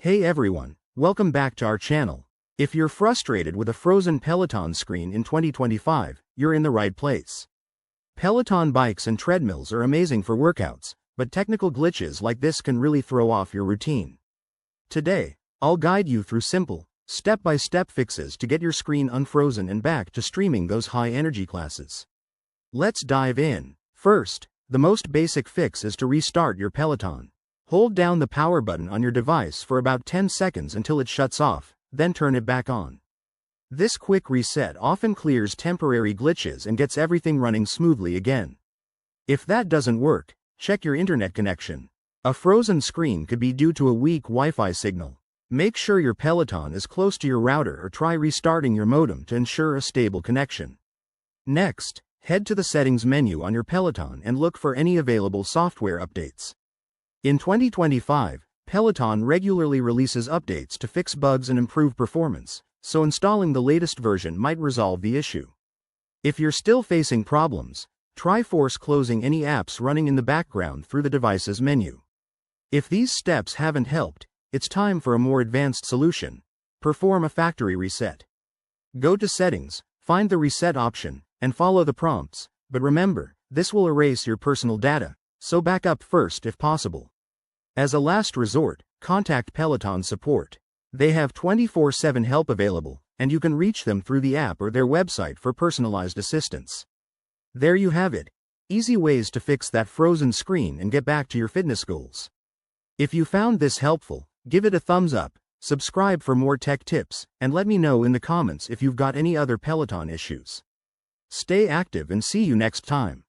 Hey everyone, welcome back to our channel. If you're frustrated with a frozen Peloton screen in 2025, you're in the right place. Peloton bikes and treadmills are amazing for workouts, but technical glitches like this can really throw off your routine. Today, I'll guide you through simple, step-by-step fixes to get your screen unfrozen and back to streaming those high-energy classes. Let's dive in. First, the most basic fix is to restart your Peloton. Hold down the power button on your device for about 10 seconds until it shuts off, then turn it back on. This quick reset often clears temporary glitches and gets everything running smoothly again. If that doesn't work, check your internet connection. A frozen screen could be due to a weak Wi-Fi signal. Make sure your Peloton is close to your router or try restarting your modem to ensure a stable connection. Next, head to the settings menu on your Peloton and look for any available software updates. In 2025, Peloton regularly releases updates to fix bugs and improve performance, so installing the latest version might resolve the issue. If you're still facing problems, try force closing any apps running in the background through the device's menu. If these steps haven't helped, it's time for a more advanced solution. Perform a factory reset. Go to Settings, find the Reset option, and follow the prompts, but remember, this will erase your personal data, so back up first if possible. As a last resort, contact Peloton support. They have 24/7 help available, and you can reach them through the app or their website for personalized assistance. There you have it. Easy ways to fix that frozen screen and get back to your fitness goals. If you found this helpful, give it a thumbs up, subscribe for more tech tips, and let me know in the comments if you've got any other Peloton issues. Stay active and see you next time.